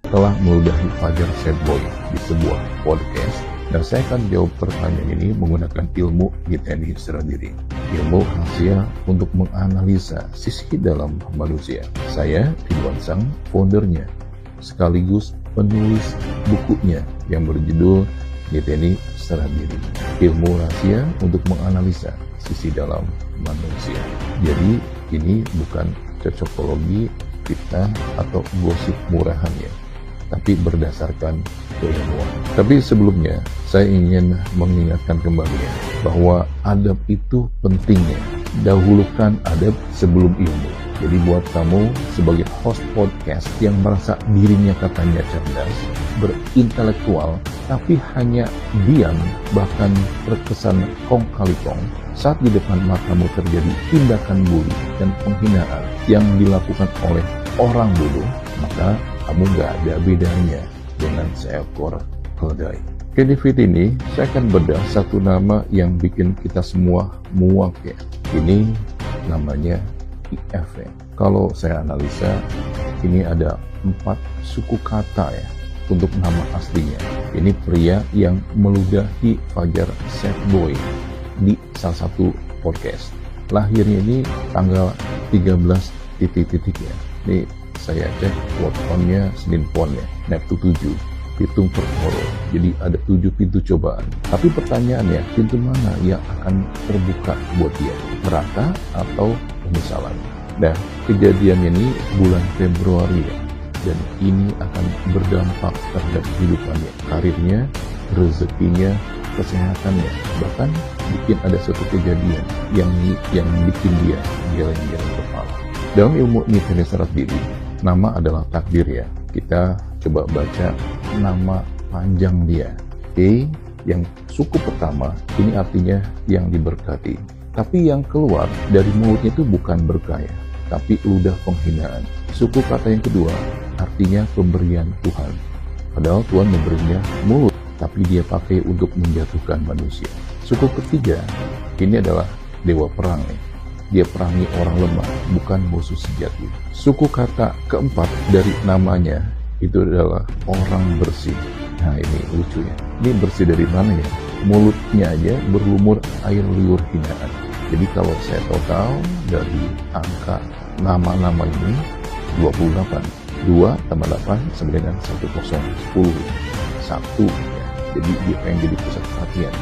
telah meludahi Fajar Setboy di sebuah podcast, dan saya akan jawab pertanyaan ini menggunakan ilmu Yiteni sendiri. Ilmu rahasia untuk menganalisa sisi dalam manusia. Saya Ridwan Sang, foundernya, sekaligus penulis bukunya yang berjudul Yiteni sendiri. Ilmu rahasia untuk menganalisa sisi dalam manusia. Jadi ini bukan cocokologi kita atau gosip murahan ya, tapi berdasarkan keilmuan. Tapi sebelumnya saya ingin mengingatkan kembali ya, bahwa adab itu pentingnya. Dahulukan adab sebelum ilmu. Jadi buat kamu sebagai host podcast yang merasa dirinya katanya cerdas, berintelektual, tapi hanya diam, bahkan terkesan kong kali kong, saat di depan matamu terjadi tindakan bully dan penghinaan yang dilakukan oleh orang bodoh, maka kamu gak ada bedanya dengan seekor keledai. Oke, di video ini saya akan bedah satu nama yang bikin kita semua muak ya. Ini namanya IF ya. Kalau saya analisa, ini ada 4 suku kata ya untuk nama aslinya. Ini pria yang meludahi Fajar Setboy di salah satu podcast. Lahirnya ini tanggal 13 titik-titik ya. Ini saya cek word count-nya Senin Pon ya, Neptu 7, hitung per horo. Jadi ada 7 pintu cobaan. Tapi pertanyaannya, pintu mana yang akan terbuka buat dia? Neraka atau penyesalan? Nah, kejadian ini bulan Februari ya, dan ini akan berdampak terhadap kehidupannya, karirnya, rezekinya, kesehatannya, bahkan bikin ada suatu kejadian yang bikin dia geleng-geleng kepala. Dalam ilmu Yiteni sendiri, nama adalah takdir ya. Kita coba baca nama panjang dia. E, yang suku pertama, ini artinya yang diberkati. Tapi yang keluar dari mulutnya itu bukan berkah ya, tapi ludah penghinaan. Suku kata yang kedua, artinya pemberian Tuhan. Padahal Tuhan memberinya mulut, tapi dia pakai untuk menjatuhkan manusia. Suku ketiga, ini adalah dewa perang nih. Dia perangi orang lemah, bukan musuh sejati. Suku kata keempat dari namanya itu adalah orang bersih. Nah ini lucu ya. Ini bersih dari mana ya? Mulutnya aja berlumur air liur hinaan. Jadi kalau saya total dari angka nama-nama ini 28. 2 tambah 8 sama dengan 10, 10. 1 ya. Jadi dia pengen jadi pusat perhatian.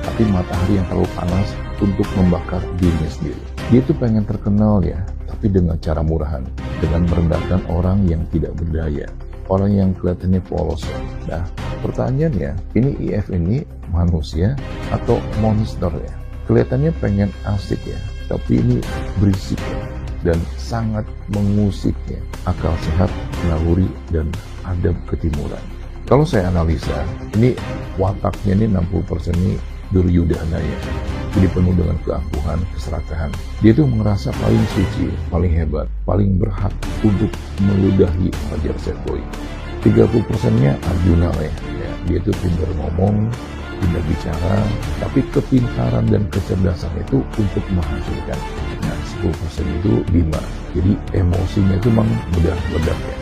Tapi matahari yang terlalu panas untuk membakar dirinya sendiri. Dia itu pengen terkenal ya, tapi dengan cara murahan, dengan merendahkan orang yang tidak berdaya, orang yang kelihatannya polos ya. Nah, pertanyaannya, ini IF ini manusia atau monster ya? Kelihatannya pengen asik ya, tapi ini berisik ya, dan sangat mengusik ya, akal sehat, naluri, dan adab ketimuran. Kalau saya analisa, ini wataknya ini 60% ini Duryudana ya. Jadi penuh dengan keangkuhan, keserakahan. Dia tuh merasa paling suci, paling hebat, paling berhak untuk meludahi Fajar Setboy. 30%-nya Arjuna ya. Dia tuh pintar ngomong, pintar bicara, tapi kepintaran dan kecerdasan itu untuk menghasilkan. Nah, 10% itu Bima. Jadi emosinya itu memang bedak-bedak ya.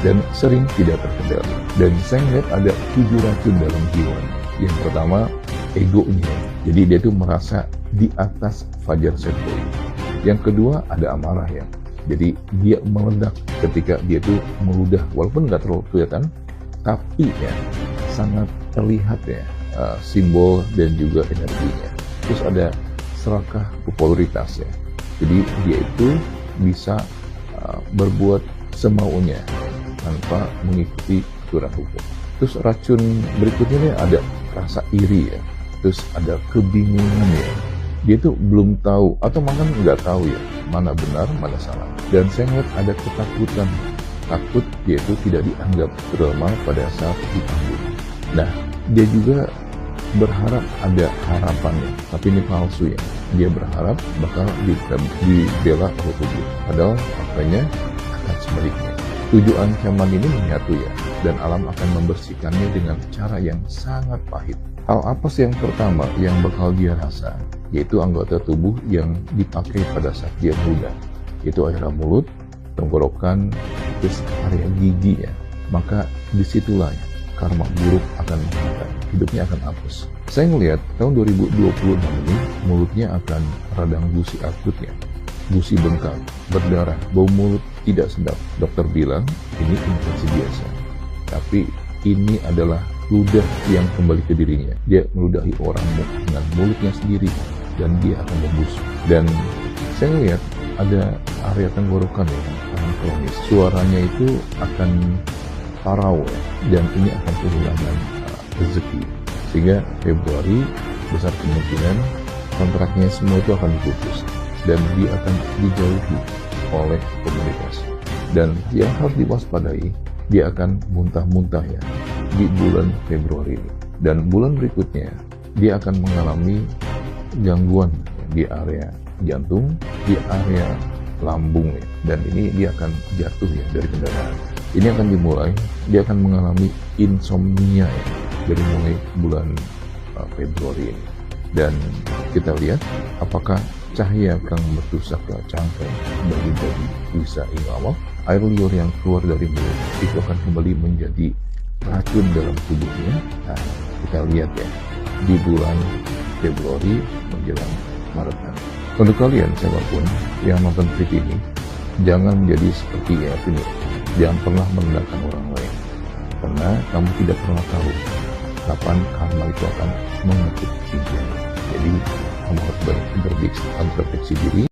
Dan sering tidak terkendali. Dan saya lihat ada 7 racun dalam jiwa. Yang pertama, egonya. Jadi dia tuh merasa di atas Fajar Setboy. Yang kedua, ada amarah ya. Jadi dia meledak ketika dia tuh meludah, walaupun nggak terlalu kelihatan, tapi ya sangat terlihat ya simbol dan juga energinya. Terus ada serakah popularitas ya. Jadi dia itu bisa berbuat semaunya tanpa mengikuti aturan hukum. Terus racun berikutnya nih ada rasa iri ya. Terus ada kebingungan ya. Dia tuh belum tahu atau makan nggak tahu ya mana benar mana salah. Dan saya lihat ada ketakutan, takut dia itu tidak dianggap normal pada saat dipanggil. Nah, dia juga berharap ada harapannya, tapi ini palsu ya. Dia berharap bakal dibela oleh publik, padahal faktanya akan sebaliknya. 7 ancaman ini menyatu ya, dan alam akan membersihkannya dengan cara yang sangat pahit. Hal apa sih yang pertama yang bakal dia rasa? Yaitu anggota tubuh yang dipakai pada saat dia muda, yaitu area mulut, tenggorokan, terus area gigi ya. maka disitulah ya, karma buruk akan hidupnya akan hapus. Saya melihat tahun 2026 ini mulutnya akan radang gusi akutnya, gusi bengkak, berdarah, bau mulut tidak sedap. Dokter bilang ini infeksi biasa, tapi ini adalah ludah yang kembali ke dirinya. Dia meludahi orang dengan mulutnya sendiri dan dia akan membusuk. Dan saya melihat ada area tenggorokan ya, yang kronis. Suaranya itu akan parau ya, dan ini akan kehilangan rezeki. Sehingga Februari besar kemungkinan kontraknya semua itu akan diputus dan dia akan dijauhi oleh komunitas. Dan yang harus diwaspadai, dia akan muntah-muntah ya di bulan Februari ini. Dan bulan berikutnya dia akan mengalami gangguan di area jantung, di area lambung ya. Dan ini dia akan jatuh ya dari kendaraan. Ini akan dimulai, dia akan mengalami insomnia ya dari mulai bulan Februari ini. Dan kita lihat apakah cahaya yang bertusuk ke cangkang bagi-bagi bisa ingawak, air liur yang keluar dari mulut itu akan kembali menjadi racun dalam tubuhnya. Nah, kita lihat ya di bulan Februari menjelang Maret nanti. Untuk kalian siapapun yang nonton video ini, jangan menjadi seperti Evin. Jangan pernah merendahkan orang lain, karena kamu tidak pernah tahu kapan karma itu akan mengetuk pintu. Jadi kamu harus berintrospeksi diri